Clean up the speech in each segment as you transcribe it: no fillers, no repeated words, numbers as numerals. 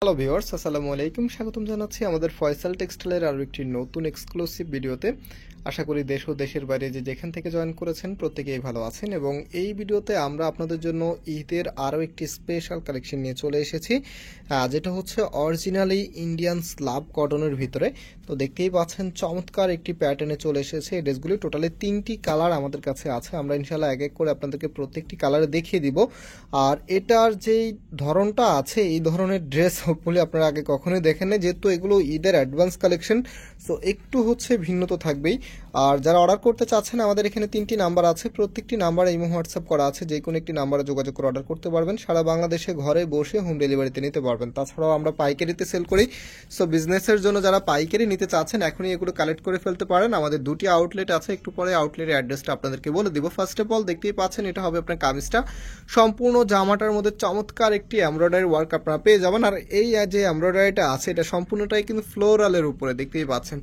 Hello viewers, আসসালামু আলাইকুম। স্বাগতম জানাচ্ছি আমাদের ফয়সাল টেক্সটাইলের আরও একটি নতুন এক্সক্লুসিভ ভিডিওতে। আশা করি দেশ ও দেশের বাইরে যে যেখান থেকে জয়েন করেছেন প্রত্যেকেই ভালো আছেন, এবং এই ভিডিওতে আমরা আপনাদের জন্য ঈদের আরও একটি স্পেশাল কালেকশন নিয়ে চলে এসেছি, যেটা হচ্ছে অরিজিনালি ইন্ডিয়ান স্লাব কটনের ভিতরে। তো দেখতেই পাচ্ছেন চমৎকার একটি প্যাটার্নে চলে এসেছে। এই ড্রেসগুলি টোটালি 3টি কালার আমাদের কাছে আছে। আমরা ইনশাল্লাহ এক এক করে আপনাদেরকে প্রত্যেকটি কালারে দেখিয়ে দিব। আর এটার যেই ধরনটা আছে, এই ধরনের ড্রেস হোপফুলি আপনারা আগে কখনোই দেখেন না, যেহেতু এগুলো ঈদের অ্যাডভান্স কালেকশন, সো একটু হচ্ছে ভিন্ন তো থাকবেই। আর যারা অর্ডার করতে চাচ্ছেন, আমাদের এখানে 3টি নাম্বার আছে, প্রত্যেকটি নাম্বারে ইমো হোয়াটসঅ্যাপ করা আছে, যে কোনো একটি নাম্বারে যোগাযোগ করে অর্ডার করতে পারবেন। সারা বাংলাদেশে ঘরে বসে হোম ডেলিভারিতে নিতে পারবেন। তাছাড়াও আমরা পাইকারিতে সেল করি, সো বিজনেসের জন্য যারা পাইকারি নিতে চাচ্ছেন এখনই এগুলো কালেক্ট করে ফেলতে পারেন। আমাদের 2টি আউটলেট আছে, একটু পরে আউটলেটের অ্যাড্রেসটা আপনাদেরকে বলে দিব। ফার্স্ট অফ অল দেখতেই পাচ্ছেন, এটা হবে আপনার কামিজটা। সম্পূর্ণ জামাটার মধ্যে চমৎকার একটি এমব্রয়ডারি ওয়ার্ক আপনারা পেয়ে যাবেন। আর এই যে এমব্রয়ডারিটা আছে, এটা সম্পূর্ণটাই কিন্তু ফ্লোরালের উপরে দেখতেই পাচ্ছেন।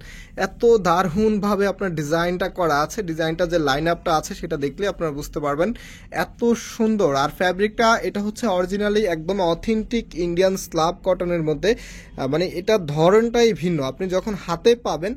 এত দারুণভাবে আপনার ডিজাইনটা করা আছে, ডিজাইনটা যে লাইন আপটা আছে সেটা দেখলে আপনারা বুঝতে পারবেন এত সুন্দর। আর ফ্যাব্রিকটা এটা হচ্ছে অরিজিনালি একদম অথেন্টিক ইন্ডিয়ান স্লাব কটনের মধ্যে, মানে এটা ধরনটাই ভিন্ন। আপনি যখন হাতে পাবেন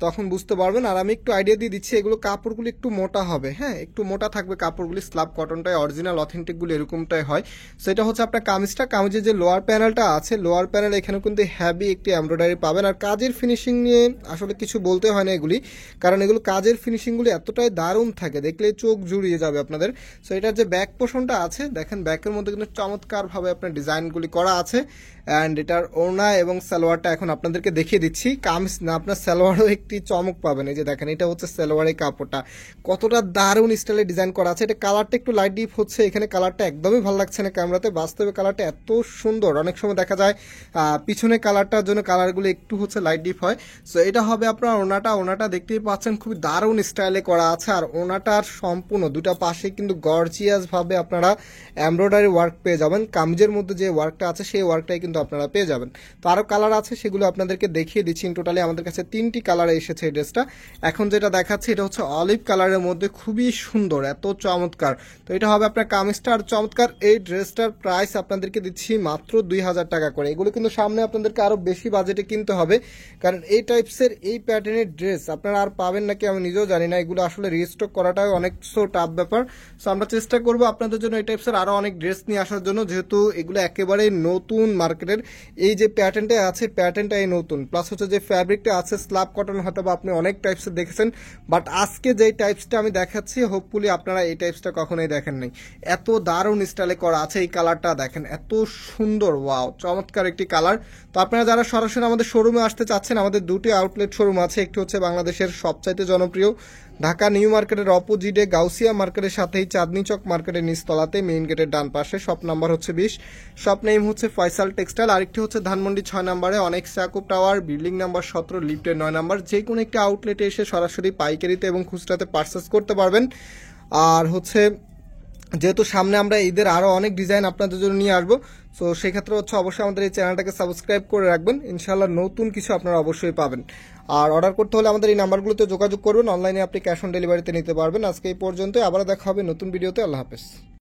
তখন বুঝতে পারবেন। আর আমি একটু আইডিয়া দিয়ে দিচ্ছি, এগুলো কাপড়গুলি একটু মোটা হবে, হ্যাঁ একটু মোটা থাকবে কাপড়গুলি। স্লাব কটনটাই অরিজিনাল অথেন্টিকগুলি এরকমটাই হয়। সেটা হচ্ছে আপনার কামিজটা। কামিজের যে লোয়ার প্যানেলটা আছে, লোয়ার প্যানেল এখানে কিন্তু হ্যাভি একটি এমব্রয়ডারি পাবেন। আর কাজের ফিনিশিং নিয়ে আসলে কিছু বলতে হয় না এগুলি, কারণ এগুলো কাজের ফিনিশিংগুলি এতটাই দারুণ থাকে, দেখলে চোখ জুড়িয়ে যাবে আপনাদের। সো এটার যে ব্যাক পোর্শনটা আছে দেখেন, ব্যাকের মধ্যে কিন্তু চমৎকারভাবে আপনার ডিজাইনগুলি করা আছে। অ্যান্ড এটার ওড়না এবং সালোয়ারটা এখন আপনাদেরকে দেখিয়ে দিচ্ছি। কামিজ না, আপনার সালোয়ারও একটি চমক পাবেন। এই যে দেখেন, এটা হচ্ছে সালোয়ারের কাপড়টা, কতটা দারুণ স্টাইলে ডিজাইন করা আছে। এটা কালারটা একটু লাইট ডিপ হচ্ছে, এখানে কালারটা একদমই ভালো লাগছে না ক্যামেরাতে, বাস্তবে কালারটা এত সুন্দর। অনেক সময় দেখা যায় পিছনে কালারটার জন্য কালারগুলো একটু হচ্ছে লাইট ডিপ হয়। সো এটা হবে আপনার ওড়নাটা। ওড়নাটা দেখতেই পাচ্ছেন খুবই দারুণ স্টাইলে করা আছে। আর ওড়নাটার সম্পূর্ণ দুটা পাশে কিন্তু গর্জিয়াস ভাবে আপনারা এমব্রয়ডারি ওয়ার্ক পেয়ে যাবেন। কামিজের মধ্যে যে ওয়ার্কটা আছে সেই ওয়ার্কটাই কিন্তু আপনারা পেয়ে যাবেন। তো আরও কালার আছে, সেগুলো আপনাদেরকে দেখিয়ে দিচ্ছি। টোটালি আমাদের কাছে 3টি কালারে এসেছে এই ড্রেসটা। এখন যেটা দেখাচ্ছি এটা হচ্ছে অলিভ কালারের মধ্যে, খুবই সুন্দর, এত চমৎকার। তো এটা হবে আপনার কামিজটা। আর চমৎকার এই ড্রেসটার প্রাইস আপনাদেরকে দিচ্ছি মাত্র 2000 টাকা করে। এগুলো কিন্তু সামনে আপনাদেরকে আরও বেশি বাজেটে কিনতে হবে, কারণ এই টাইপসের এই প্যাটার্নের ড্রেস আপনারা আর পাবেন নাকি আমি নিজেও জানি না। এগুলো আসলে রিস্টক করাটাও অনেক টাফ ব্যাপার। সো আমরা চেষ্টা করবো আপনাদের জন্য এই টাইপসের আরও অনেক ড্রেস নিয়ে আসার জন্য, যেহেতু এগুলো একেবারে নতুন মার্কেটের। এই যে প্যাটার্নটা আছে, প্যাটার্নটাই নতুন, প্লাস হচ্ছে যে ফ্যাব্রিকটা আছে স্ল্যাব কটন, হয়তো বা আপনি অনেক টাইপসের দেখেছেন, বাট আজকে যে টাইপসটা আমি দেখাচ্ছি হোপফুলি আপনারা এই টাইপসটা কখনোই দেখেন নাই। এত দারুণ স্টাইলে করা আছে। এই কালারটা দেখেন, এত সুন্দর, ওয়াও চমৎকার একটি কালার। তো আপনারা যারা সরাসরি আমাদের শোরুমে আসতে চাচ্ছেন, আমাদের 2টি আউটলেট শোরুম আছে। একটি হচ্ছে বাংলাদেশের সবচাইতে জনপ্রিয় ঢাকা নিউ মার্কেটের অপোজিটে গাউসিয়া মার্কেটের সাথেই চাঁদনি চক মার্কেটের নিচতলাতে মেইন গেটের ডান পাশে, শপ নাম্বার হচ্ছে 20, শপ নেম হচ্ছে ফয়সাল টেক্সটাইল। আরেকটি হচ্ছে ধানমন্ডি 6 নম্বরে অনেক সাকুব টাওয়ার, বিল্ডিং নাম্বার 17, লিফটের 9 নম্বর। যে কোনো একটি আউটলেটে এসে সরাসরি পাইকারিতে এবং খুচরাতে পারচেস করতে পারবেন। আর হচ্ছে যেহেতু সামনে আমরা ঈদের আরও অনেক ডিজাইন আপনাদের জন্য নিয়ে আসবো, সো সেক্ষেত্রে হচ্ছে অবশ্যই আমাদের এই চ্যানেলটাকে সাবস্ক্রাইব করে রাখবেন। ইনশাল্লাহ নতুন কিছু আপনারা অবশ্যই পাবেন। আর অর্ডার করতে হলে আমাদের এই নাম্বারগুলোতে যোগাযোগ করবেন। অনলাইনে আপনি ক্যাশ অন ডেলিভারিতে নিতে পারবেন। আজকে এই পর্যন্ত, আবার দেখা হবে নতুন ভিডিওতে। আল্লাহ হাফেজ।